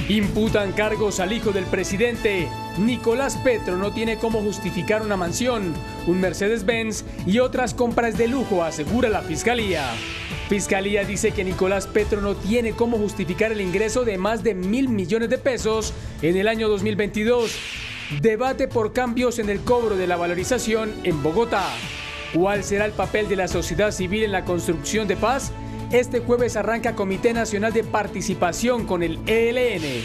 Imputan cargos al hijo del presidente. Nicolás Petro no tiene cómo justificar una mansión, un Mercedes-Benz y otras compras de lujo, asegura la Fiscalía. Fiscalía dice que Nicolás Petro no tiene cómo justificar el ingreso de más de 1.000 millones de pesos en el año 2022. Debate por cambios en el cobro de la valorización en Bogotá. ¿Cuál será el papel de la sociedad civil en la construcción de paz? Este jueves arranca Comité Nacional de Participación con el ELN.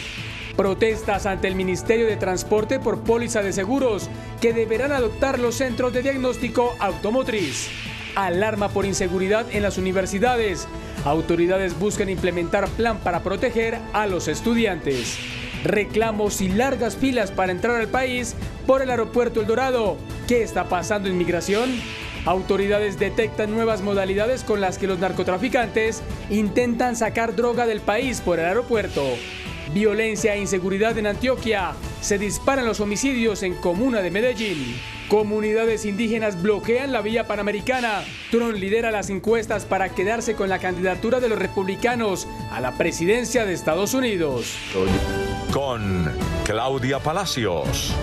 Protestas ante el Ministerio de Transporte por póliza de seguros que deberán adoptar los centros de diagnóstico automotriz. Alarma por inseguridad en las universidades. Autoridades buscan implementar plan para proteger a los estudiantes. Reclamos y largas filas para entrar al país por el aeropuerto El Dorado. ¿Qué está pasando en migración? Autoridades detectan nuevas modalidades con las que los narcotraficantes intentan sacar droga del país por el aeropuerto. Violencia e inseguridad en Antioquia. Se disparan los homicidios en comuna de Medellín. Comunidades indígenas bloquean la vía panamericana. Trump lidera las encuestas para quedarse con la candidatura de los republicanos a la presidencia de Estados Unidos. Con Claudia Palacios.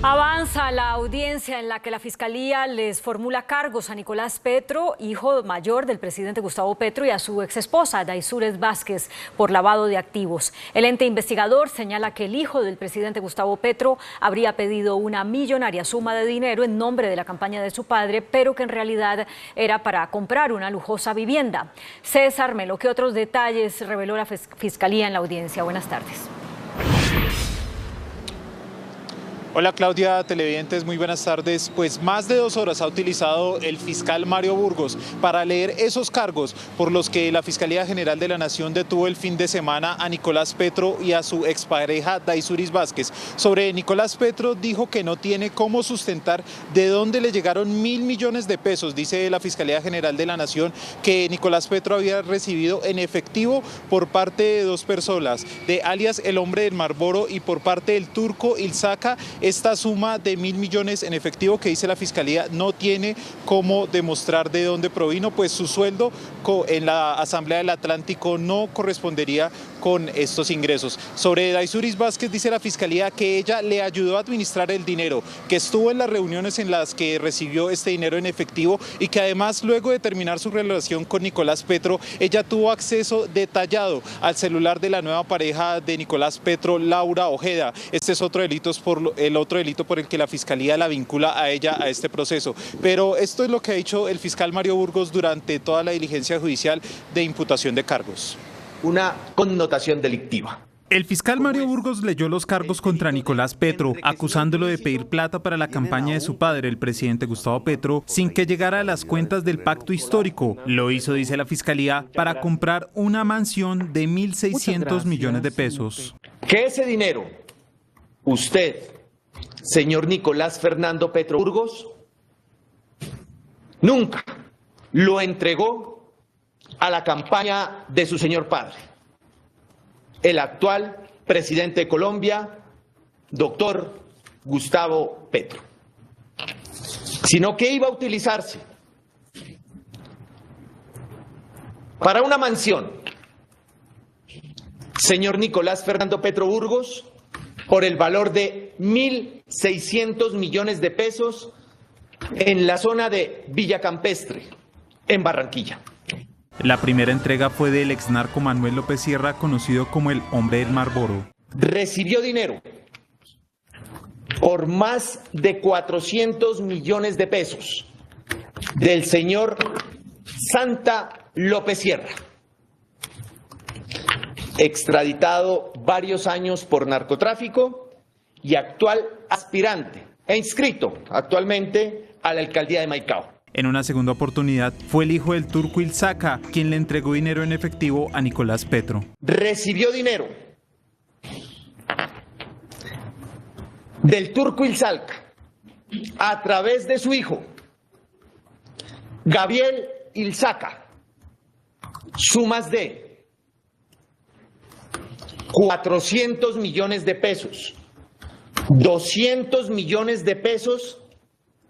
Avanza la audiencia en la que la Fiscalía les formula cargos a Nicolás Petro, hijo mayor del presidente Gustavo Petro, y a su exesposa, Daisures Vázquez, por lavado de activos. El ente investigador señala que el hijo del presidente Gustavo Petro habría pedido una millonaria suma de dinero en nombre de la campaña de su padre, pero que en realidad era para comprar una lujosa vivienda. César Melo, ¿qué otros detalles reveló la Fiscalía en la audiencia? Buenas tardes. Hola Claudia, televidentes, muy buenas tardes. Pues más de 2 horas ha utilizado el fiscal Mario Burgos para leer esos cargos por los que la Fiscalía General de la Nación detuvo el fin de semana a Nicolás Petro y a su expareja Daisures Vázquez. Sobre Nicolás Petro dijo que no tiene cómo sustentar de dónde le llegaron 1.000 millones de pesos. Dice la Fiscalía General de la Nación que Nicolás Petro había recibido en efectivo por parte de 2 personas, de alias el hombre del Marlboro y por parte del turco Ilzaca. Esta suma de 1.000 millones en efectivo que dice la Fiscalía no tiene cómo demostrar de dónde provino, pues su sueldo en la Asamblea del Atlántico no correspondería con estos ingresos. Sobre Daisures Vázquez dice la Fiscalía que ella le ayudó a administrar el dinero, que estuvo en las reuniones en las que recibió este dinero en efectivo y que además luego de terminar su relación con Nicolás Petro, ella tuvo acceso detallado al celular de la nueva pareja de Nicolás Petro, Laura Ojeda. Este es otro delito por el que la Fiscalía la vincula a ella a este proceso. Pero esto es lo que ha dicho el fiscal Mario Burgos durante toda la diligencia judicial de imputación de cargos. Una connotación delictiva. El fiscal Mario Burgos leyó los cargos contra Nicolás Petro, acusándolo de pedir plata para la campaña de su padre, el presidente Gustavo Petro, sin que llegara a las cuentas del pacto histórico. Lo hizo, dice la Fiscalía, para comprar una mansión de 1.600 millones de pesos. Que ese dinero, usted, señor Nicolás Fernando Petro Burgos, nunca lo entregó a la campaña de su señor padre, el actual presidente de Colombia, doctor Gustavo Petro, sino que iba a utilizarse para una mansión, señor Nicolás Fernando Petro Burgos, por el valor de 1.600 millones de pesos en la zona de Villa Campestre, en Barranquilla. La primera entrega fue del exnarco Manuel López Sierra, conocido como el hombre del Marlboro. Recibió dinero por más de 400 millones de pesos del señor Santa López Sierra, extraditado varios años por narcotráfico y actual aspirante e inscrito actualmente a la alcaldía de Maicao. En una segunda oportunidad fue el hijo del turco Ilzaca quien le entregó dinero en efectivo a Nicolás Petro. Recibió dinero del turco Ilzaca a través de su hijo Gabriel Ilzaca, sumas de 400 millones de pesos, 200 millones de pesos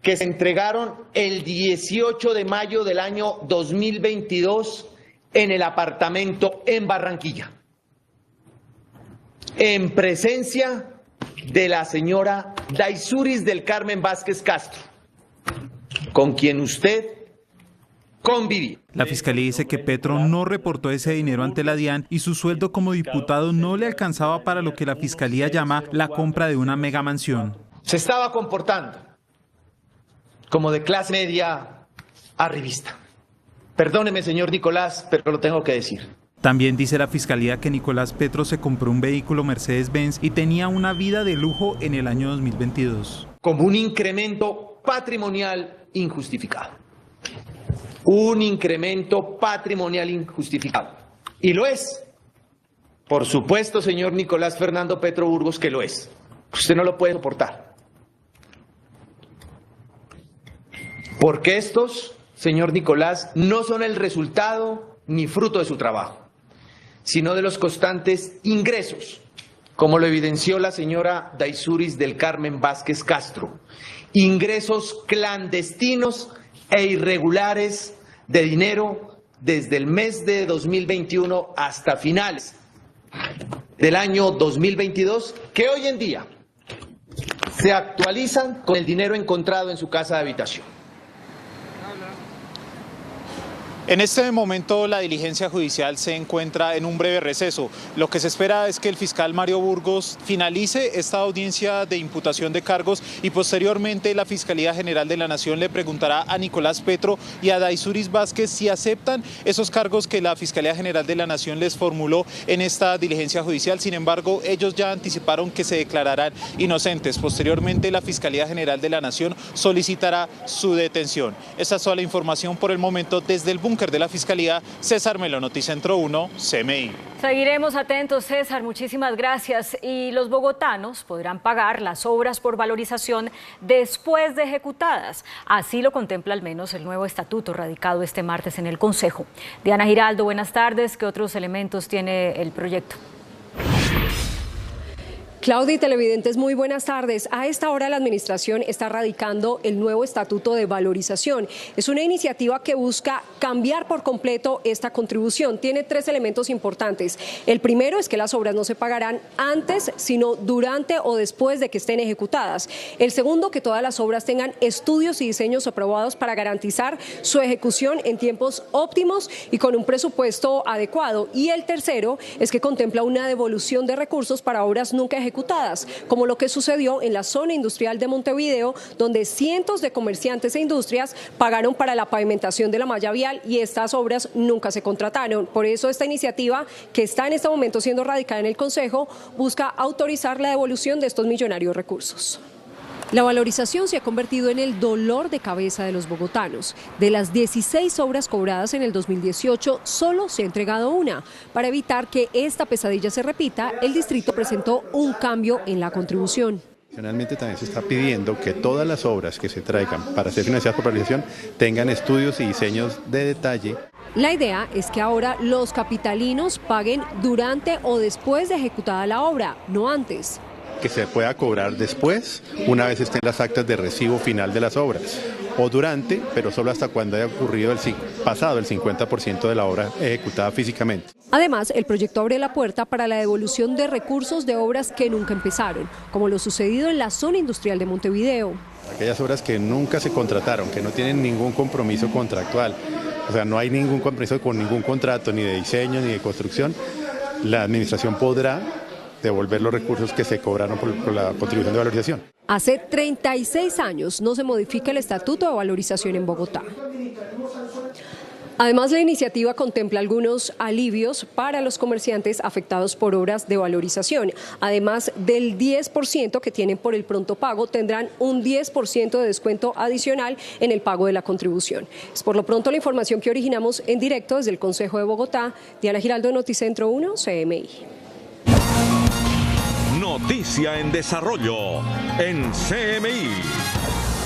que se entregaron el 18 de mayo del año 2022 en el apartamento en Barranquilla. en presencia de la señora Daisuris del Carmen Vázquez Castro, con quien usted convivía. La fiscalía dice que Petro no reportó ese dinero ante la DIAN y su sueldo como diputado no le alcanzaba para lo que la fiscalía llama la compra de una megamansión. Se estaba comportando como de clase media arribista. Perdóneme, señor Nicolás, pero lo tengo que decir. También dice la fiscalía que Nicolás Petro se compró un vehículo Mercedes-Benz y tenía una vida de lujo en el año 2022. Como un incremento patrimonial injustificado. Un incremento patrimonial injustificado. Y lo es. Por supuesto, señor Nicolás Fernando Petro Burgos, que lo es. Usted no lo puede soportar. Porque estos, señor Nicolás, no son el resultado ni fruto de su trabajo, sino de los constantes ingresos, como lo evidenció la señora Daisuris del Carmen Vázquez Castro, ingresos clandestinos e irregulares de dinero desde el mes de 2021 hasta finales del año 2022, que hoy en día se actualizan con el dinero encontrado en su casa de habitación. En este momento la diligencia judicial se encuentra en un breve receso. Lo que se espera es que el fiscal Mario Burgos finalice esta audiencia de imputación de cargos y posteriormente la Fiscalía General de la Nación le preguntará a Nicolás Petro y a Daisuris Vázquez si aceptan esos cargos que la Fiscalía General de la Nación les formuló en esta diligencia judicial. Sin embargo, ellos ya anticiparon que se declararán inocentes. Posteriormente la Fiscalía General de la Nación solicitará su detención. Esta es toda la información por el momento desde el búnker de la Fiscalía. César Melo, Noticentro 1, CMI. Seguiremos atentos, César, muchísimas gracias. Y los bogotanos podrán pagar las obras por valorización después de ejecutadas. Así lo contempla al menos el nuevo estatuto radicado este martes en el Consejo. Diana Giraldo, buenas tardes. ¿Qué otros elementos tiene el proyecto? Claudia y televidentes, muy buenas tardes. A esta hora la Administración está radicando el nuevo Estatuto de Valorización. Es una iniciativa que busca cambiar por completo esta contribución. Tiene tres elementos importantes. El primero es que las obras no se pagarán antes, sino durante o después de que estén ejecutadas. El segundo, que todas las obras tengan estudios y diseños aprobados para garantizar su ejecución en tiempos óptimos y con un presupuesto adecuado. Y el tercero es que contempla una devolución de recursos para obras nunca ejecutadas, como lo que sucedió en la zona industrial de Montevideo, donde cientos de comerciantes e industrias pagaron para la pavimentación de la malla vial y estas obras nunca se contrataron. Por eso esta iniciativa, que está en este momento siendo radicada en el Consejo, busca autorizar la devolución de estos millonarios recursos. La valorización se ha convertido en el dolor de cabeza de los bogotanos. De las 16 obras cobradas en el 2018, solo se ha entregado una. Para evitar que esta pesadilla se repita, el distrito presentó un cambio en la contribución. Adicionalmente también se está pidiendo que todas las obras que se traigan para ser financiadas por valorización tengan estudios y diseños de detalle. La idea es que ahora los capitalinos paguen durante o después de ejecutada la obra, no antes. Que se pueda cobrar después, una vez estén las actas de recibo final de las obras, o durante, pero solo hasta cuando haya ocurrido pasado el 50% de la obra ejecutada físicamente. Además, el proyecto abre la puerta para la devolución de recursos de obras que nunca empezaron, como lo sucedido en la zona industrial de Montevideo. Aquellas obras que nunca se contrataron, que no tienen ningún compromiso contractual, o sea, no hay ningún compromiso con ningún contrato, ni de diseño, ni de construcción, la administración podrá devolver los recursos que se cobraron por la contribución de valorización. Hace 36 años no se modifica el Estatuto de Valorización en Bogotá. Además, la iniciativa contempla algunos alivios para los comerciantes afectados por obras de valorización. Además del 10% que tienen por el pronto pago, tendrán un 10% de descuento adicional en el pago de la contribución. Es por lo pronto la información que originamos en directo desde el Consejo de Bogotá. Diana Giraldo, Noticentro 1, CMI. Noticia en desarrollo en CMI.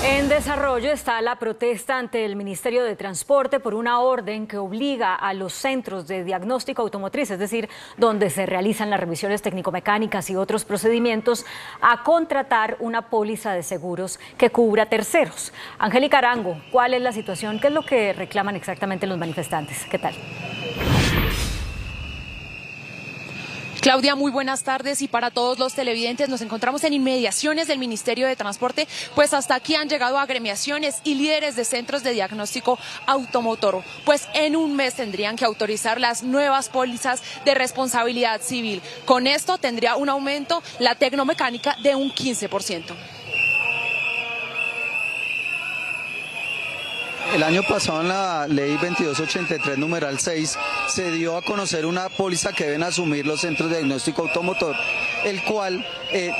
En desarrollo está la protesta ante el Ministerio de Transporte por una orden que obliga a los centros de diagnóstico automotriz, es decir, donde se realizan las revisiones técnico-mecánicas y otros procedimientos, a contratar una póliza de seguros que cubra terceros. Angélica Arango, ¿cuál es la situación? ¿Qué es lo que reclaman exactamente los manifestantes? ¿Qué tal? Claudia, muy buenas tardes, y para todos los televidentes nos encontramos en inmediaciones del Ministerio de Transporte, pues hasta aquí han llegado agremiaciones y líderes de centros de diagnóstico automotor, pues en un mes tendrían que autorizar las nuevas pólizas de responsabilidad civil. Con esto tendría un aumento la tecnomecánica de un 15%. El año pasado en la ley 2283 numeral 6 se dio a conocer una póliza que deben asumir los centros de diagnóstico automotor, el cual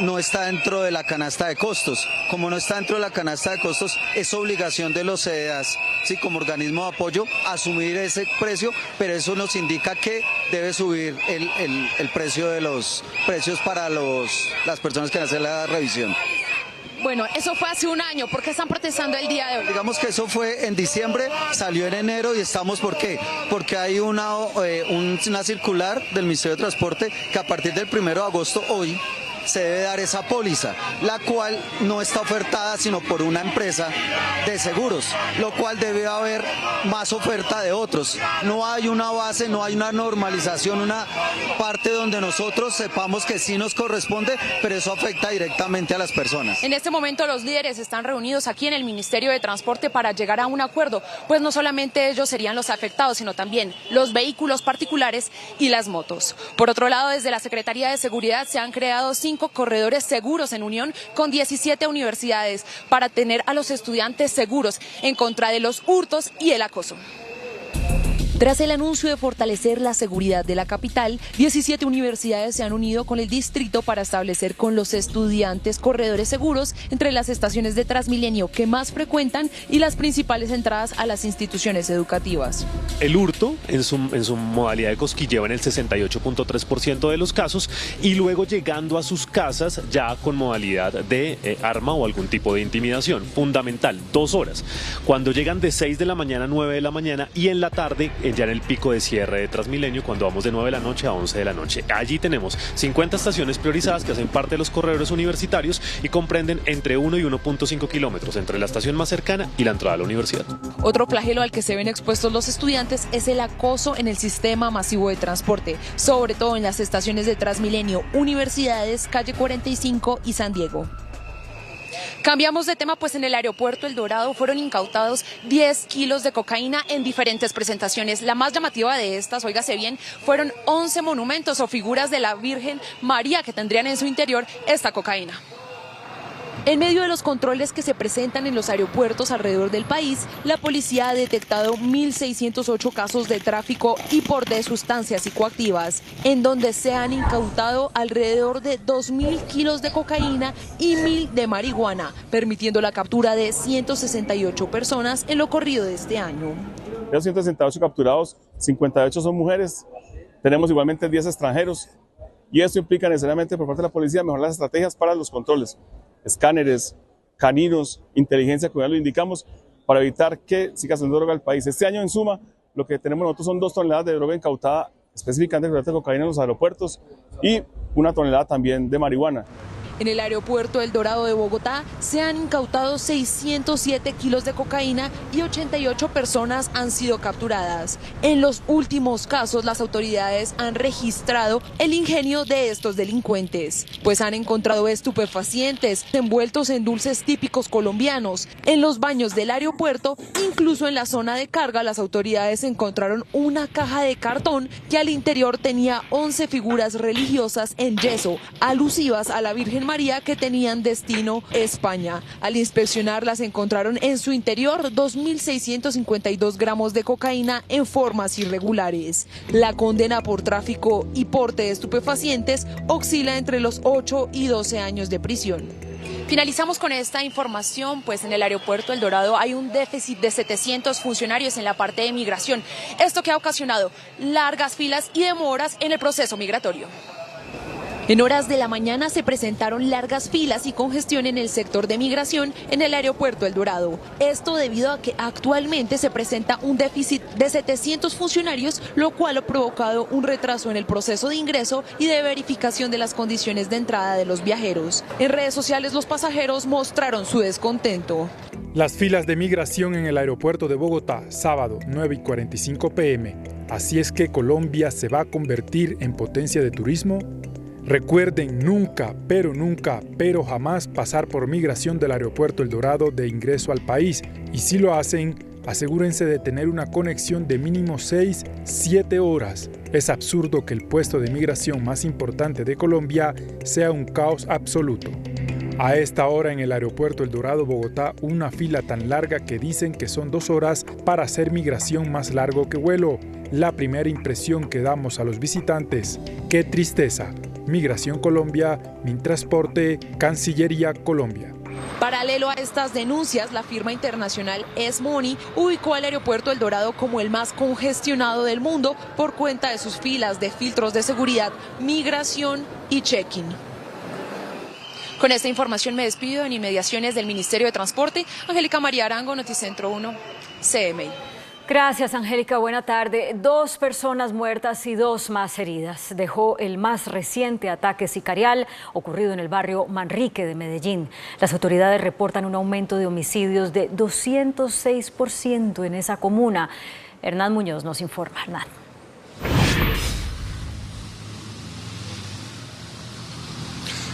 no está dentro de la canasta de costos. Como no está dentro de la canasta de costos, es obligación de los CEDAS, ¿sí?, como organismo de apoyo, asumir ese precio, pero eso nos indica que debe subir el precio de los precios para las personas que hacen la revisión. Bueno, eso fue hace un año. ¿Por qué están protestando el día de hoy? Digamos que eso fue en diciembre, salió en enero y estamos, ¿por qué? Porque hay una circular del Ministerio de Transporte que a partir del 1 de agosto hoy se debe dar esa póliza, la cual no está ofertada sino por una empresa de seguros, lo cual debe haber más oferta de otros. No hay una base, no hay una normalización, una parte donde nosotros sepamos que sí nos corresponde, pero eso afecta directamente a las personas. En este momento los líderes están reunidos aquí en el Ministerio de Transporte para llegar a un acuerdo, pues no solamente ellos serían los afectados, sino también los vehículos particulares y las motos. Por otro lado, desde la Secretaría de Seguridad se han creado 5 corredores seguros en unión con 17 universidades para tener a los estudiantes seguros en contra de los hurtos y el acoso. Tras el anuncio de fortalecer la seguridad de la capital, 17 universidades se han unido con el distrito para establecer con los estudiantes corredores seguros entre las estaciones de Transmilenio que más frecuentan y las principales entradas a las instituciones educativas. El hurto en su modalidad de cosquilleo en el 68.3% de los casos, y luego llegando a sus casas ya con modalidad de arma o algún tipo de intimidación. Fundamental, 2 horas. Cuando llegan de 6 de la mañana a 9 de la mañana y en la tarde, ya en el pico de cierre de Transmilenio, cuando vamos de 9 de la noche a 11 de la noche. Allí tenemos 50 estaciones priorizadas que hacen parte de los corredores universitarios y comprenden entre 1 y 1.5 kilómetros entre la estación más cercana y la entrada a la universidad. Otro flagelo al que se ven expuestos los estudiantes es el acoso en el sistema masivo de transporte, sobre todo en las estaciones de Transmilenio, Universidades, Calle 45 y San Diego. Cambiamos de tema, pues en el aeropuerto El Dorado fueron incautados 10 kilos de cocaína en diferentes presentaciones. La más llamativa de estas, óigase bien, fueron 11 monumentos o figuras de la Virgen María que tendrían en su interior esta cocaína. En medio de los controles que se presentan en los aeropuertos alrededor del país, la policía ha detectado 1.608 casos de tráfico y porte de sustancias psicoactivas, en donde se han incautado alrededor de 2.000 kilos de cocaína y 1.000 de marihuana, permitiendo la captura de 168 personas en lo corrido de este año. De los 168 capturados, 58 son mujeres, tenemos igualmente 10 extranjeros, y esto implica necesariamente por parte de la policía mejorar las estrategias para los controles. Escáneres, caninos, inteligencia, como ya lo indicamos, para evitar que siga saliendo droga al país. Este año, en suma, lo que tenemos nosotros son 2 toneladas de droga incautada, específicamente de cocaína en los aeropuertos, y 1 tonelada también de marihuana. En el aeropuerto El Dorado de Bogotá se han incautado 607 kilos de cocaína y 88 personas han sido capturadas. En los últimos casos, las autoridades han registrado el ingenio de estos delincuentes, pues han encontrado estupefacientes envueltos en dulces típicos colombianos. En los baños del aeropuerto, incluso en la zona de carga, las autoridades encontraron una caja de cartón que al interior tenía 11 figuras religiosas en yeso, alusivas a la Virgen María, que tenían destino España. Al inspeccionarlas encontraron en su interior 2.652 gramos de cocaína en formas irregulares. La condena por tráfico y porte de estupefacientes oscila entre los 8 y 12 años de prisión. Finalizamos con esta información, pues en el aeropuerto El Dorado hay un déficit de 700 funcionarios en la parte de migración. Esto que ha ocasionado largas filas y demoras en el proceso migratorio. En horas de la mañana se presentaron largas filas y congestión en el sector de migración en el aeropuerto El Dorado. Esto debido a que actualmente se presenta un déficit de 700 funcionarios, lo cual ha provocado un retraso en el proceso de ingreso y de verificación de las condiciones de entrada de los viajeros. En redes sociales los pasajeros mostraron su descontento. Las filas de migración en el aeropuerto de Bogotá, sábado 9:45 p.m. Así es que Colombia se va a convertir en potencia de turismo. Recuerden nunca, pero jamás pasar por migración del aeropuerto El Dorado de ingreso al país. Y si lo hacen, asegúrense de tener una conexión de mínimo 6-7 horas. Es absurdo que el puesto de migración más importante de Colombia sea un caos absoluto. A esta hora en el aeropuerto El Dorado, Bogotá, una fila tan larga que dicen que son 2 horas para hacer migración más largo que vuelo. La primera impresión que damos a los visitantes: ¡qué tristeza! Migración Colombia, Mintransporte, Cancillería Colombia. Paralelo a estas denuncias, la firma internacional S-Money ubicó al aeropuerto El Dorado como el más congestionado del mundo por cuenta de sus filas de filtros de seguridad, migración y check-in. Con esta información me despido en inmediaciones del Ministerio de Transporte. Angélica María Arango, Noticentro 1, CMI. Gracias, Angélica. Buena tarde. 2 personas muertas y 2 más heridas dejó el más reciente ataque sicarial ocurrido en el barrio Manrique de Medellín. Las autoridades reportan un aumento de homicidios de 206% en esa comuna. Hernán Muñoz nos informa. Hernán.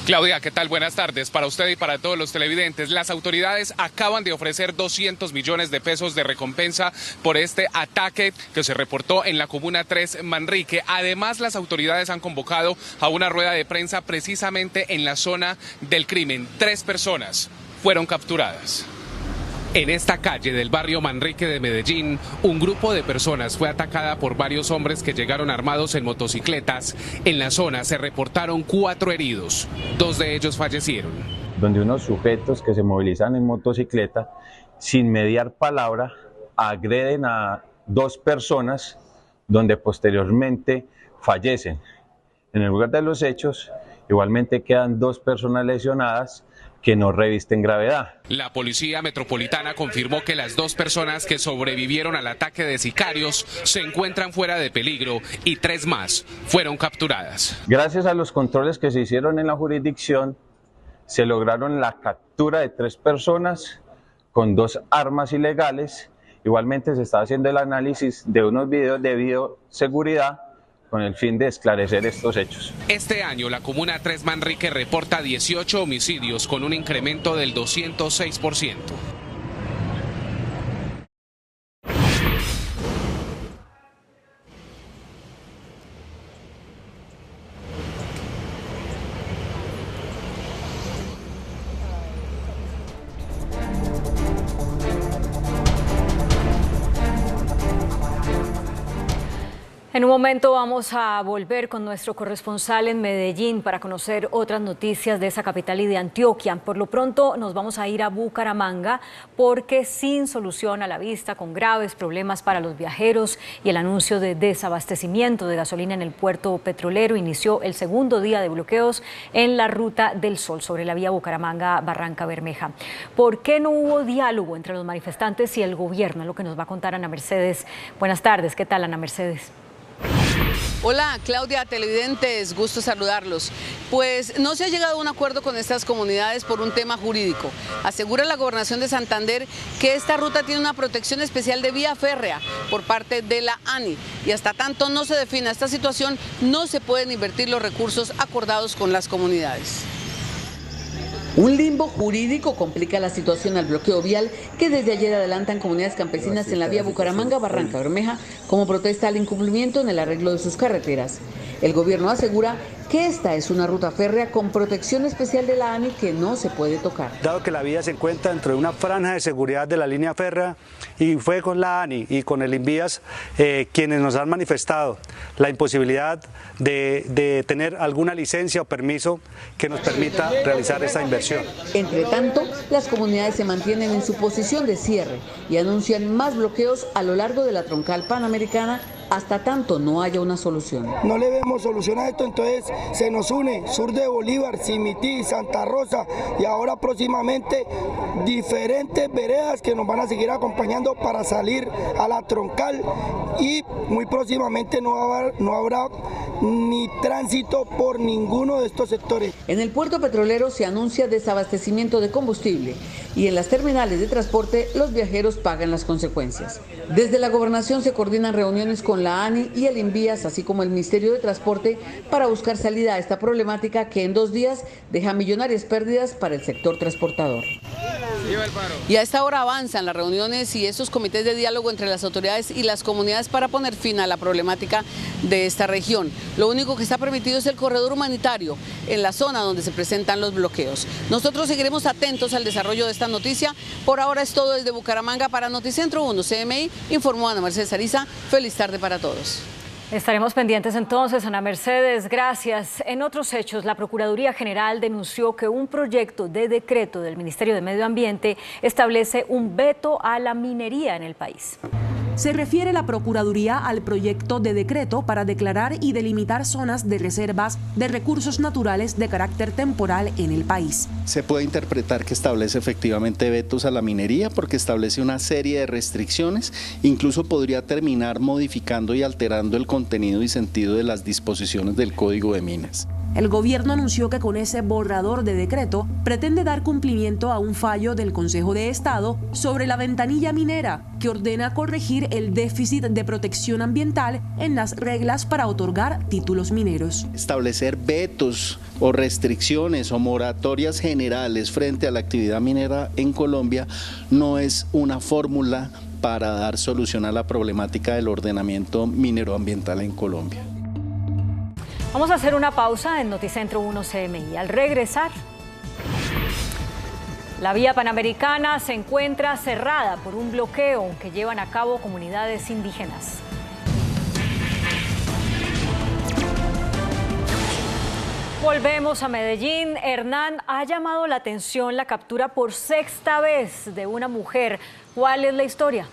Claudia, ¿qué tal? Buenas tardes. Para usted y para todos los televidentes, las autoridades acaban de ofrecer 200 millones de pesos de recompensa por este ataque que se reportó en la Comuna 3 Manrique. Además, las autoridades han convocado a una rueda de prensa precisamente en la zona del crimen. 3 personas fueron capturadas. En esta calle del barrio Manrique de Medellín, un grupo de personas fue atacada por varios hombres que llegaron armados en motocicletas. En la zona se reportaron 4 heridos, 2 de ellos fallecieron. Donde unos sujetos que se movilizan en motocicleta, sin mediar palabra, agreden a 2 personas, donde posteriormente fallecen. En el lugar de los hechos, igualmente quedan 2 personas lesionadas que no revisten gravedad. La Policía Metropolitana confirmó que las 2 personas que sobrevivieron al ataque de sicarios se encuentran fuera de peligro y 3 más fueron capturadas. Gracias a los controles que se hicieron en la jurisdicción, se lograron la captura de 3 personas con 2 armas ilegales. Igualmente se está haciendo el análisis de unos videos de bioseguridad con el fin de esclarecer estos hechos. Este año la Comuna 3 Manrique reporta 18 homicidios con un incremento del 206%. En un momento vamos a volver con nuestro corresponsal en Medellín para conocer otras noticias de esa capital y de Antioquia. Por lo pronto nos vamos a ir a Bucaramanga porque sin solución a la vista, con graves problemas para los viajeros y el anuncio de desabastecimiento de gasolina en el puerto petrolero, inició el segundo día de bloqueos en la Ruta del Sol sobre la vía Bucaramanga-Barranca Bermeja. ¿Por qué no hubo diálogo entre los manifestantes y el gobierno? Es lo que nos va a contar Ana Mercedes. Buenas tardes, ¿qué tal, Ana Mercedes? Hola Claudia, televidentes, gusto saludarlos. Pues no se ha llegado a un acuerdo con estas comunidades por un tema jurídico. Asegura la Gobernación de Santander que esta ruta tiene una protección especial de vía férrea por parte de la ANI y hasta tanto no se defina esta situación no se pueden invertir los recursos acordados con las comunidades. Un limbo jurídico complica la situación al bloqueo vial que desde ayer adelantan comunidades campesinas en la vía Bucaramanga-Barranca Bermeja como protesta al incumplimiento en el arreglo de sus carreteras. El gobierno asegura que esta es una ruta férrea con protección especial de la ANI que no se puede tocar. Dado que la vía se encuentra dentro de una franja de seguridad de la línea férrea y fue con la ANI y con el Invías quienes nos han manifestado la imposibilidad de tener alguna licencia o permiso que nos permita realizar esta inversión. Entre tanto, las comunidades se mantienen en su posición de cierre y anuncian más bloqueos a lo largo de la troncal panamericana hasta tanto no haya una solución. No le vemos solución a esto, entonces se nos une sur de Bolívar, Simití, Santa Rosa y ahora próximamente diferentes veredas que nos van a seguir acompañando para salir a la troncal y muy próximamente no habrá ni tránsito por ninguno de estos sectores. En el puerto petrolero se anuncia desabastecimiento de combustible y en las terminales de transporte los viajeros pagan las consecuencias. Desde la gobernación se coordinan reuniones con con la ANI y el Invías, así como el Ministerio de Transporte, para buscar salida a esta problemática que en 2 días deja millonarias pérdidas para el sector transportador. Y a esta hora avanzan las reuniones y estos comités de diálogo entre las autoridades y las comunidades para poner fin a la problemática de esta región. Lo único que está permitido es el corredor humanitario en la zona donde se presentan los bloqueos. Nosotros seguiremos atentos al desarrollo de esta noticia. Por ahora es todo desde Bucaramanga para Noticentro 1 CMI, informó Ana Mercedes Ariza. Feliz tarde para todos. Estaremos pendientes entonces, Ana Mercedes, gracias. En otros hechos, la Procuraduría General denunció que un proyecto de decreto del Ministerio de Medio Ambiente establece un veto a la minería en el país. Se refiere la Procuraduría al proyecto de decreto para declarar y delimitar zonas de reservas de recursos naturales de carácter temporal en el país. Se puede interpretar que establece efectivamente vetos a la minería porque establece una serie de restricciones, incluso podría terminar modificando y alterando el contenido y sentido de las disposiciones del Código de Minas. El gobierno anunció que con ese borrador de decreto pretende dar cumplimiento a un fallo del Consejo de Estado sobre la ventanilla minera, que ordena corregir el déficit de protección ambiental en las reglas para otorgar títulos mineros. Establecer vetos o restricciones o moratorias generales frente a la actividad minera en Colombia no es una fórmula para dar solución a la problemática del ordenamiento mineroambiental en Colombia. Vamos a hacer una pausa en Noticentro 1 CMI. Al regresar, la vía panamericana se encuentra cerrada por un bloqueo que llevan a cabo comunidades indígenas. Volvemos a Medellín. Hernán, ha llamado la atención la captura por 6ª vez de una mujer. ¿Cuál es la historia?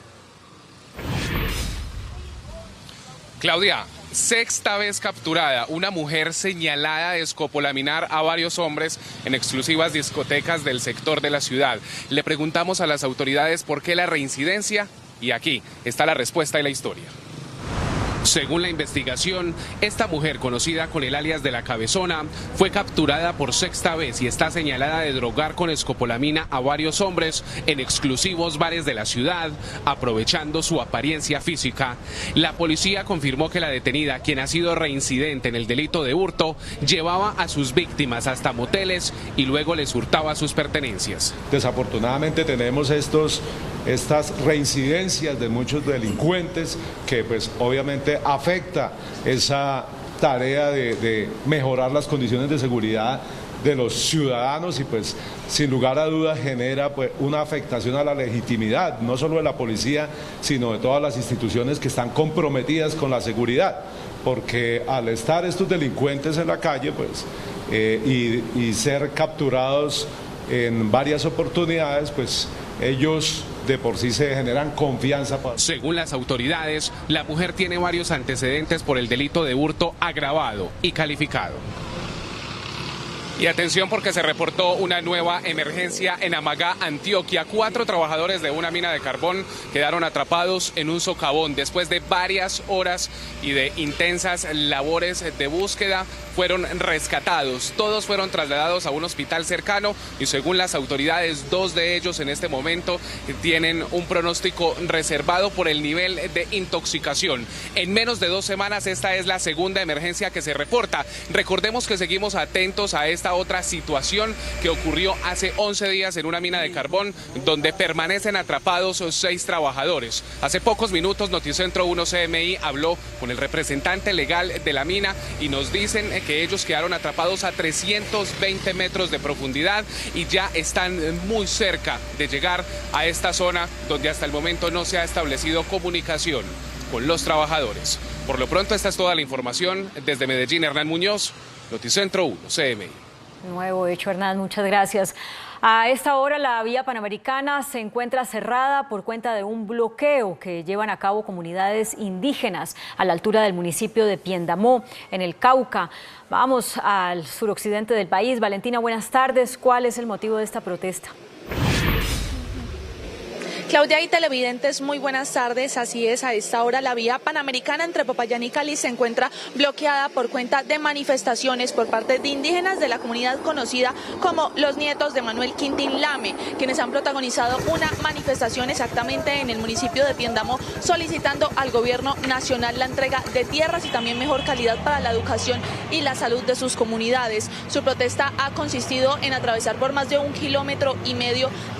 Claudia, 6ª vez capturada, una mujer señalada de escopolaminar a varios hombres en exclusivas discotecas del sector de la ciudad. Le preguntamos a las autoridades por qué la reincidencia y aquí está la respuesta y la historia. Según la investigación, esta mujer, conocida con el alias de la Cabezona, fue capturada por 6ª vez y está señalada de drogar con escopolamina a varios hombres en exclusivos bares de la ciudad, aprovechando su apariencia física. La policía confirmó que la detenida, quien ha sido reincidente en el delito de hurto, llevaba a sus víctimas hasta moteles y luego les hurtaba sus pertenencias. Desafortunadamente tenemos estas reincidencias de muchos delincuentes que pues obviamente afecta esa tarea de mejorar las condiciones de seguridad de los ciudadanos y pues sin lugar a dudas genera pues una afectación a la legitimidad, no solo de la policía, sino de todas las instituciones que están comprometidas con la seguridad, porque al estar estos delincuentes en la calle pues y ser capturados en varias oportunidades, pues ellos de por sí se generan confianza. Según las autoridades, la mujer tiene varios antecedentes por el delito de hurto agravado y calificado. Y atención porque se reportó una nueva emergencia en Amagá, Antioquia. 4 trabajadores de una mina de carbón quedaron atrapados en un socavón. Después de varias horas y de intensas labores de búsqueda, fueron rescatados. Todos fueron trasladados a un hospital cercano y según las autoridades, 2 de ellos en este momento tienen un pronóstico reservado por el nivel de intoxicación. En menos de 2 semanas, esta es la segunda emergencia que se reporta. Recordemos que seguimos atentos a esta otra situación que ocurrió hace 11 días en una mina de carbón donde permanecen atrapados 6 trabajadores. Hace pocos minutos Noticentro 1 CMI habló con el representante legal de la mina y nos dicen que ellos quedaron atrapados a 320 metros de profundidad y ya están muy cerca de llegar a esta zona donde hasta el momento no se ha establecido comunicación con los trabajadores. Por lo pronto esta es toda la información. Desde Medellín, Hernán Muñoz, Noticentro 1 CMI. Nuevo hecho, Hernán, muchas gracias. A esta hora la vía panamericana se encuentra cerrada por cuenta de un bloqueo que llevan a cabo comunidades indígenas a la altura del municipio de Piendamó, en el Cauca. Vamos al suroccidente del país. Valentina, buenas tardes. ¿Cuál es el motivo de esta protesta? Claudia y televidentes, muy buenas tardes. Así es, a esta hora la vía panamericana entre Popayán y Cali se encuentra bloqueada por cuenta de manifestaciones por parte de indígenas de la comunidad conocida como los nietos de Manuel Quintín Lame, quienes han protagonizado una manifestación exactamente en el municipio de Piendamó, solicitando al gobierno nacional la entrega de tierras y también mejor calidad para la educación y la salud de sus comunidades. Su protesta ha consistido en atravesar por más de 1,5 kilómetros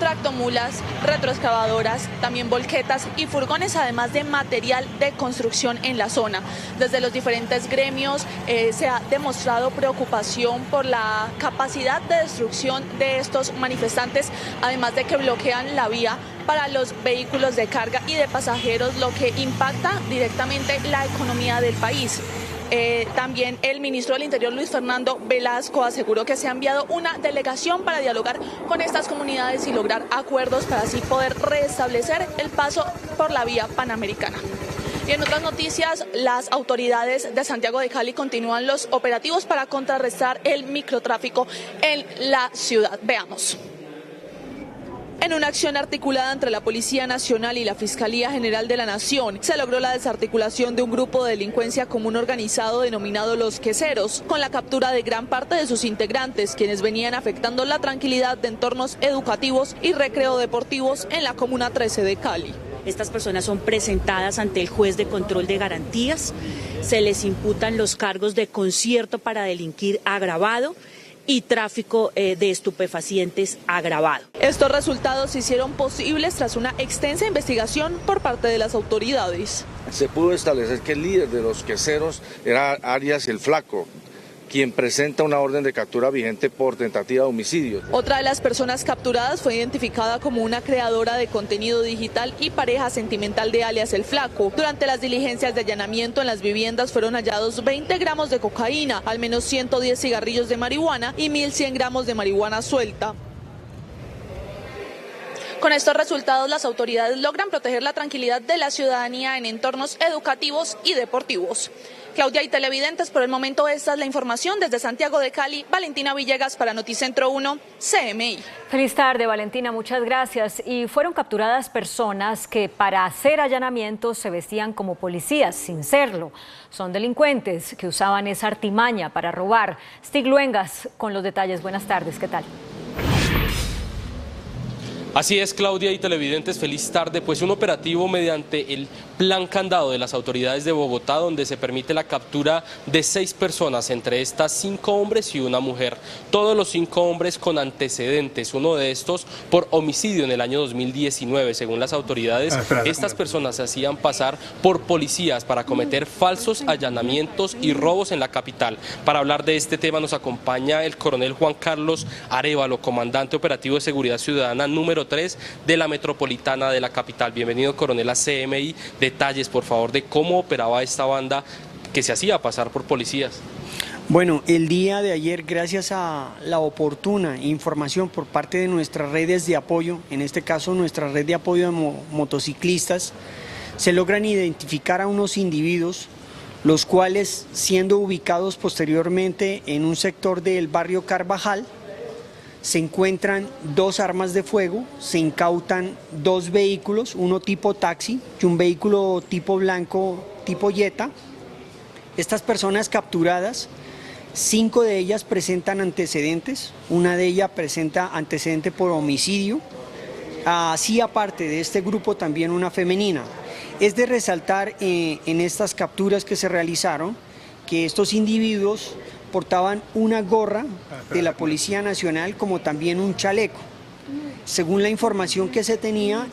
tractomulas, retroexcavadoras, también volquetas y furgones, además de material de construcción en la zona. Desde los diferentes gremios se ha demostrado preocupación por la capacidad de destrucción de estos manifestantes, además de que bloquean la vía para los vehículos de carga y de pasajeros, lo que impacta directamente la economía del país. También el ministro del Interior, Luis Fernando Velasco, aseguró que se ha enviado una delegación para dialogar con estas comunidades y lograr acuerdos para así poder restablecer el paso por la vía panamericana. Y en otras noticias, las autoridades de Santiago de Cali continúan los operativos para contrarrestar el microtráfico en la ciudad. Veamos. En una acción articulada entre la Policía Nacional y la Fiscalía General de la Nación, se logró la desarticulación de un grupo de delincuencia común organizado denominado Los Queseros, con la captura de gran parte de sus integrantes, quienes venían afectando la tranquilidad de entornos educativos y recreo deportivos en la Comuna 13 de Cali. Estas personas son presentadas ante el juez de control de garantías, se les imputan los cargos de concierto para delinquir agravado y tráfico de estupefacientes agravado. Estos resultados se hicieron posibles tras una extensa investigación por parte de las autoridades. Se pudo establecer que el líder de los queseros era Arias el Flaco, quien presenta una orden de captura vigente por tentativa de homicidio. Otra de las personas capturadas fue identificada como una creadora de contenido digital y pareja sentimental de alias El Flaco. Durante las diligencias de allanamiento en las viviendas fueron hallados 20 gramos de cocaína, al menos 110 cigarrillos de marihuana y 1.100 gramos de marihuana suelta. Con estos resultados, las autoridades logran proteger la tranquilidad de la ciudadanía en entornos educativos y deportivos. Claudia y televidentes, por el momento esta es la información desde Santiago de Cali. Valentina Villegas para Noticentro 1, CMI. Feliz tarde, Valentina, muchas gracias. Y fueron capturadas personas que para hacer allanamientos se vestían como policías, sin serlo. Son delincuentes que usaban esa artimaña para robar. Stig Luengas con los detalles. Buenas tardes, ¿qué tal? Así es, Claudia y televidentes, feliz tarde. Pues un operativo mediante el plan candado de las autoridades de Bogotá, donde se permite la captura de 6 personas, entre estas 5 hombres y una mujer. Todos los 5 hombres con antecedentes, uno de estos por homicidio en el año 2019. Según las autoridades, estas personas se hacían pasar por policías para cometer falsos allanamientos y robos en la capital. Para hablar de este tema nos acompaña el coronel Juan Carlos Arévalo, comandante operativo de seguridad ciudadana número 3 de la metropolitana de la capital. Bienvenido, coronel, a CMI. Detalles, por favor, de cómo operaba esta banda que se hacía pasar por policías. Bueno, el día de ayer, gracias a la oportuna información por parte de nuestras redes de apoyo, en este caso nuestra red de apoyo de motociclistas, se logran identificar a unos individuos, los cuales, siendo ubicados posteriormente en un sector del barrio Carvajal, se encuentran 2 armas de fuego, se incautan 2 vehículos, uno tipo taxi y un vehículo tipo blanco, tipo Jetta. Estas personas capturadas, 5 de ellas presentan antecedentes, una de ellas presenta antecedente por homicidio, así aparte de este grupo también una femenina. Es de resaltar en estas capturas que se realizaron que estos individuos portaban una gorra de la Policía Nacional como también un chaleco. Según la información que se tenía,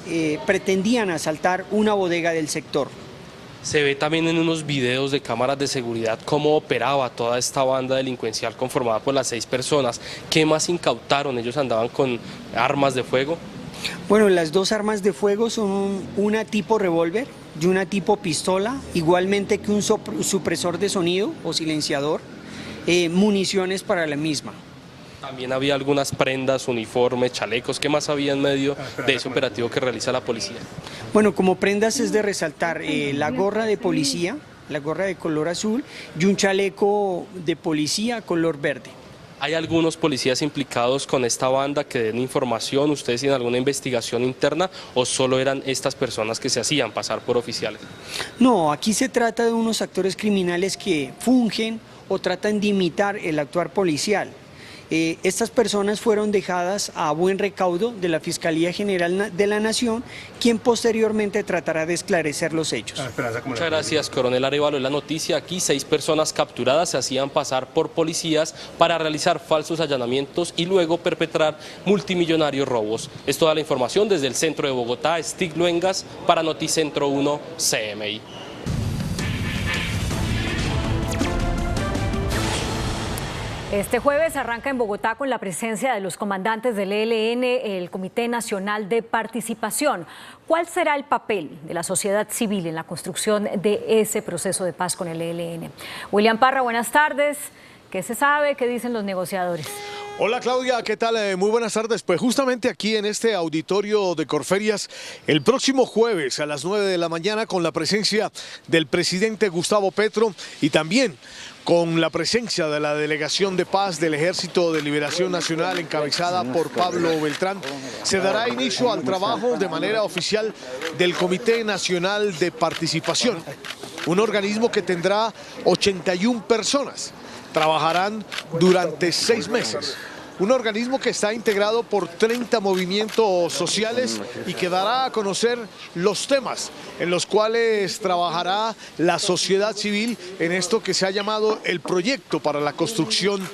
pretendían asaltar una bodega del sector. Se ve también en unos videos de cámaras de seguridad cómo operaba toda esta banda delincuencial conformada por las 6 personas. ¿Qué más incautaron? ¿Ellos andaban con armas de fuego? Bueno, las 2 armas de fuego son una tipo revólver y una tipo pistola, igualmente que un supresor de sonido o silenciador. Municiones para la misma. También había algunas prendas, uniformes, chalecos. ¿Qué más había en medio de ese operativo que realiza la policía? Bueno, como prendas es de resaltar la gorra de policía, la gorra de color azul y un chaleco de policía color verde. ¿Hay algunos policías implicados con esta banda que den información? ¿Ustedes tienen alguna investigación interna o solo eran estas personas que se hacían pasar por oficiales? No, aquí se trata de unos actores criminales que fungen o tratan de imitar el actuar policial. Estas personas fueron dejadas a buen recaudo de la Fiscalía General de la Nación, quien posteriormente tratará de esclarecer los hechos. Muchas gracias, coronel Arevalo. La noticia aquí, 6 personas capturadas se hacían pasar por policías para realizar falsos allanamientos y luego perpetrar multimillonarios robos. Es toda la información desde el centro de Bogotá. Stig Luengas para Noticentro 1 CMI. Este jueves arranca en Bogotá con la presencia de los comandantes del ELN, el Comité Nacional de Participación. ¿Cuál será el papel de la sociedad civil en la construcción de ese proceso de paz con el ELN? William Parra, buenas tardes. ¿Qué se sabe? ¿Qué dicen los negociadores? Hola Claudia, ¿qué tal? Muy buenas tardes. Pues justamente aquí en este auditorio de Corferias, el próximo jueves a las 9 de la mañana con la presencia del presidente Gustavo Petro y también con la presencia de la Delegación de Paz del Ejército de Liberación Nacional encabezada por Pablo Beltrán, se dará inicio al trabajo de manera oficial del Comité Nacional de Participación, un organismo que tendrá 81 personas. Trabajarán durante 6 meses. Un organismo que está integrado por 30 movimientos sociales y que dará a conocer los temas en los cuales trabajará la sociedad civil en esto que se ha llamado el proyecto para la construcción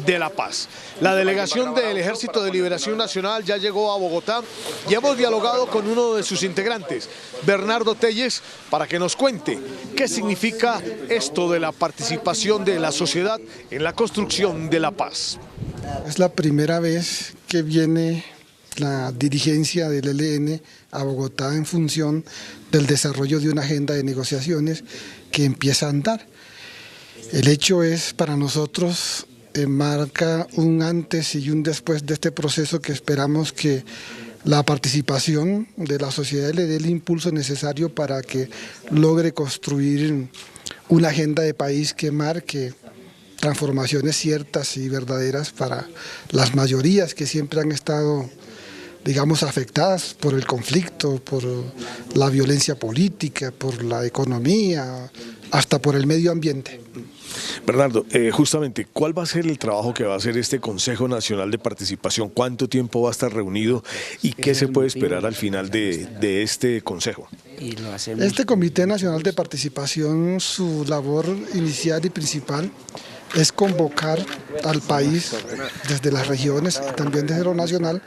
de la paz. La delegación del Ejército de Liberación Nacional ya llegó a Bogotá y hemos dialogado con uno de sus integrantes, Bernardo Telles, para que nos cuente qué significa esto de la participación de la sociedad en la construcción de la paz. Es la primera vez que viene la dirigencia del ELN a Bogotá en función del desarrollo de una agenda de negociaciones que empieza a andar. El hecho es para nosotros marca un antes y un después de este proceso que esperamos que la participación de la sociedad le dé el impulso necesario para que logre construir una agenda de país que marque transformaciones ciertas y verdaderas para las mayorías que siempre han estado, digamos, afectadas por el conflicto, por la violencia política, por la economía, hasta por el medio ambiente. Bernardo, justamente, ¿cuál va a ser el trabajo que va a hacer este Consejo Nacional de Participación? ¿Cuánto tiempo va a estar reunido y qué se puede esperar al final de este Consejo? Este Comité Nacional de Participación, su labor inicial y principal es convocar al país desde las regiones y también desde lo nacional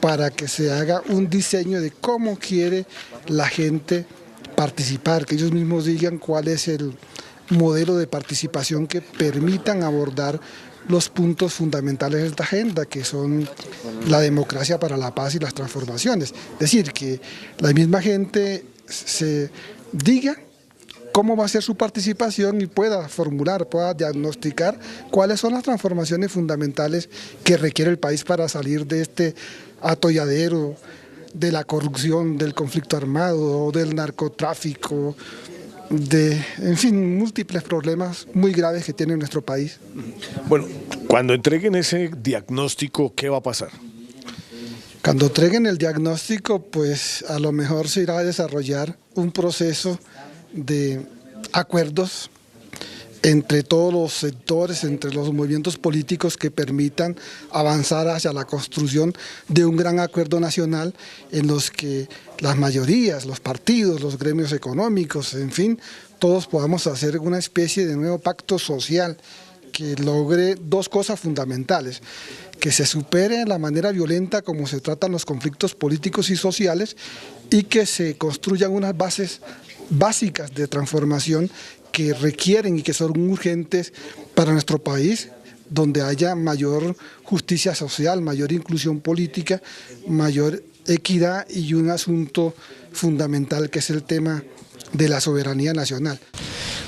para que se haga un diseño de cómo quiere la gente participar, que ellos mismos digan cuál es el modelo de participación que permitan abordar los puntos fundamentales de esta agenda, que son la democracia para la paz y las transformaciones. Es decir, que la misma gente se diga cómo va a ser su participación y pueda formular, pueda diagnosticar cuáles son las transformaciones fundamentales que requiere el país para salir de este atolladero de la corrupción, del conflicto armado, del narcotráfico, en fin, múltiples problemas muy graves que tiene nuestro país. Bueno, cuando entreguen ese diagnóstico, ¿qué va a pasar? Cuando entreguen el diagnóstico, pues a lo mejor se irá a desarrollar un proceso de acuerdos entre todos los sectores, entre los movimientos políticos que permitan avanzar hacia la construcción de un gran acuerdo nacional en los que las mayorías, los partidos, los gremios económicos, en fin, todos podamos hacer una especie de nuevo pacto social que logre 2 cosas fundamentales: que se supere la manera violenta como se tratan los conflictos políticos y sociales y que se construyan unas bases básicas de transformación que requieren y que son urgentes para nuestro país, donde haya mayor justicia social, mayor inclusión política, mayor equidad y un asunto fundamental que es el tema de la soberanía nacional.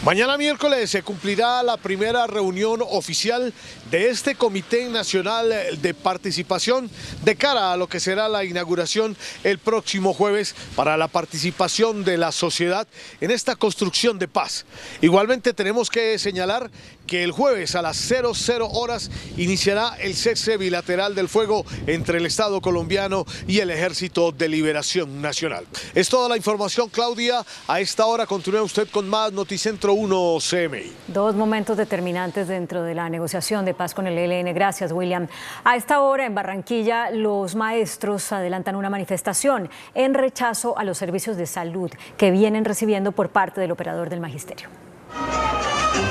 Mañana miércoles se cumplirá la primera reunión oficial de este Comité Nacional de Participación de cara a lo que será la inauguración el próximo jueves para la participación de la sociedad en esta construcción de paz. Igualmente tenemos que señalar que el jueves a las 00 horas iniciará el cese bilateral del fuego entre el Estado colombiano y el Ejército de Liberación Nacional. Es toda la información, Claudia. A esta hora continúa usted con más Noticentro 1 CMI. Dos momentos determinantes dentro de la negociación de paz con el ELN. Gracias, William. A esta hora en Barranquilla, los maestros adelantan una manifestación en rechazo a los servicios de salud que vienen recibiendo por parte del operador del magisterio.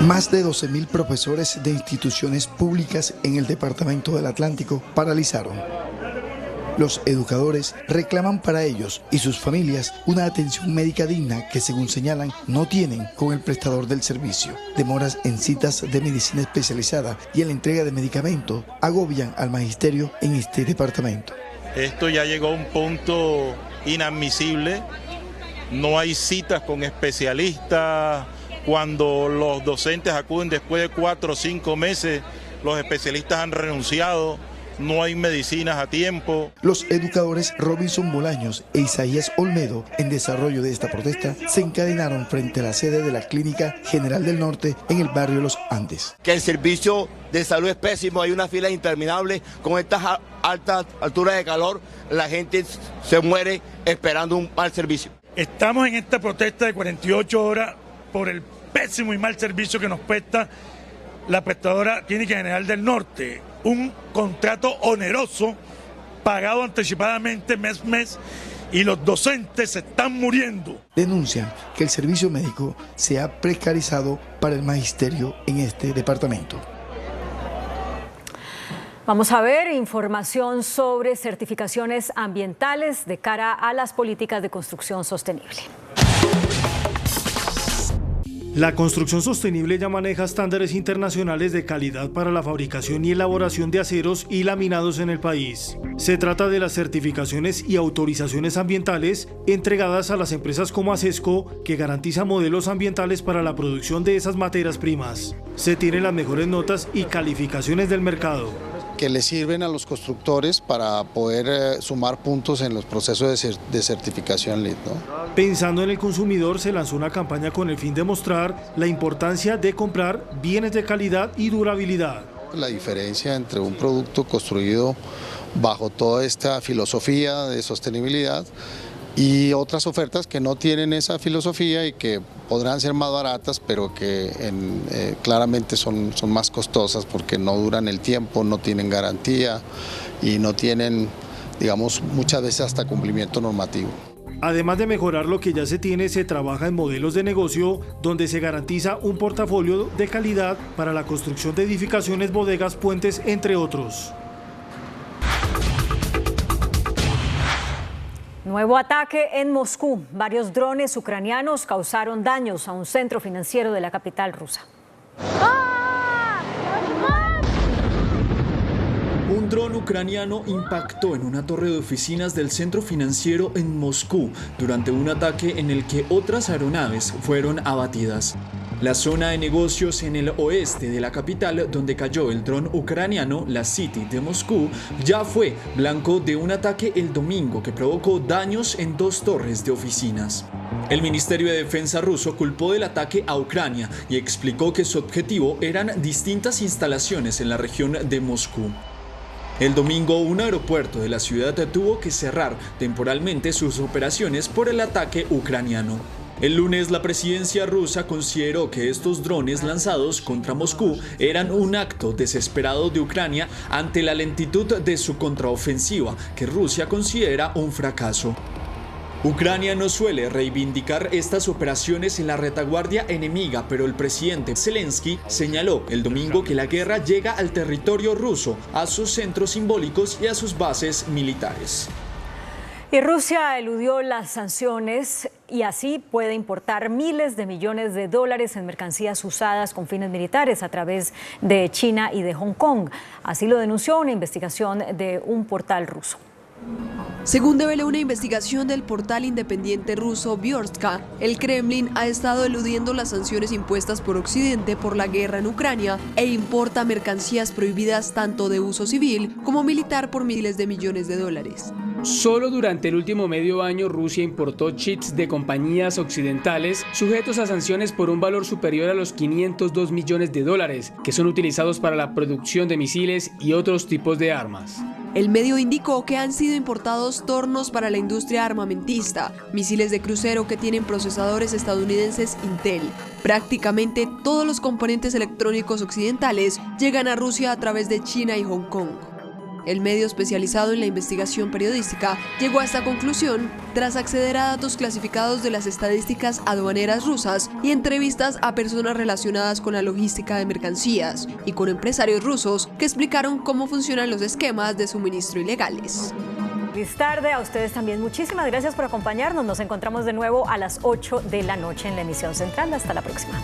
Más de 12.000 profesores de instituciones públicas en el departamento del Atlántico paralizaron. Los educadores reclaman para ellos y sus familias una atención médica digna que, según señalan, no tienen con el prestador del servicio. Demoras en citas de medicina especializada y en la entrega de medicamentos agobian al magisterio en este departamento. Esto ya llegó a un punto inadmisible. No hay citas con especialistas. Cuando los docentes acuden después de 4 o 5 meses, los especialistas han renunciado, no hay medicinas a tiempo. Los educadores Robinson Bolaños e Isaías Olmedo, en desarrollo de esta protesta, se encadenaron frente a la sede de la Clínica General del Norte en el barrio Los Andes. Que el servicio de salud es pésimo, hay una fila interminable, con estas altas alturas de calor, la gente se muere esperando un mal servicio. Estamos en esta protesta de 48 horas por el pésimo y mal servicio que nos presta la prestadora Clínica General del Norte. Un contrato oneroso, pagado anticipadamente mes a mes, y los docentes se están muriendo. Denuncian que el servicio médico se ha precarizado para el magisterio en este departamento. Vamos a ver información sobre certificaciones ambientales de cara a las políticas de construcción sostenible. La construcción sostenible ya maneja estándares internacionales de calidad para la fabricación y elaboración de aceros y laminados en el país. Se trata de las certificaciones y autorizaciones ambientales entregadas a las empresas como Acesco, que garantiza modelos ambientales para la producción de esas materias primas. Se tienen las mejores notas y calificaciones del mercado, que le sirven a los constructores para poder sumar puntos en los procesos de certificación LEED, ¿no? Pensando en el consumidor, se lanzó una campaña con el fin de mostrar la importancia de comprar bienes de calidad y durabilidad. La diferencia entre un producto construido bajo toda esta filosofía de sostenibilidad y otras ofertas que no tienen esa filosofía y que podrán ser más baratas, pero que claramente son más costosas porque no duran el tiempo, no tienen garantía y no tienen, digamos, muchas veces hasta cumplimiento normativo. Además de mejorar lo que ya se tiene, se trabaja en modelos de negocio donde se garantiza un portafolio de calidad para la construcción de edificaciones, bodegas, puentes, entre otros. Nuevo ataque en Moscú. Varios drones ucranianos causaron daños a un centro financiero de la capital rusa. Un dron ucraniano impactó en una torre de oficinas del centro financiero en Moscú durante un ataque en el que otras aeronaves fueron abatidas. La zona de negocios en el oeste de la capital, donde cayó el dron ucraniano, la City de Moscú, ya fue blanco de un ataque el domingo que provocó daños en 2 torres de oficinas. El Ministerio de Defensa ruso culpó del ataque a Ucrania y explicó que su objetivo eran distintas instalaciones en la región de Moscú. El domingo, un aeropuerto de la ciudad tuvo que cerrar temporalmente sus operaciones por el ataque ucraniano. El lunes, la presidencia rusa consideró que estos drones lanzados contra Moscú eran un acto desesperado de Ucrania ante la lentitud de su contraofensiva, que Rusia considera un fracaso. Ucrania no suele reivindicar estas operaciones en la retaguardia enemiga, pero el presidente Zelensky señaló el domingo que la guerra llega al territorio ruso, a sus centros simbólicos y a sus bases militares. Y Rusia eludió las sanciones y así puede importar miles de millones de dólares en mercancías usadas con fines militares a través de China y de Hong Kong. Así lo denunció una investigación de un portal ruso. Según develó una investigación del portal independiente ruso Vyorstka, el Kremlin ha estado eludiendo las sanciones impuestas por Occidente por la guerra en Ucrania e importa mercancías prohibidas tanto de uso civil como militar por miles de millones de dólares. Solo durante el último medio año Rusia importó chips de compañías occidentales sujetos a sanciones por un valor superior a los 502 millones de dólares, que son utilizados para la producción de misiles y otros tipos de armas. El medio indicó que han sido importados tornos para la industria armamentista, misiles de crucero que tienen procesadores estadounidenses Intel. Prácticamente todos los componentes electrónicos occidentales llegan a Rusia a través de China y Hong Kong. El medio especializado en la investigación periodística llegó a esta conclusión tras acceder a datos clasificados de las estadísticas aduaneras rusas y entrevistas a personas relacionadas con la logística de mercancías y con empresarios rusos que explicaron cómo funcionan los esquemas de suministro ilegales. Feliz tarde, a ustedes también muchísimas gracias por acompañarnos. Nos encontramos de nuevo a las 8 de la noche en la emisión central. Hasta la próxima.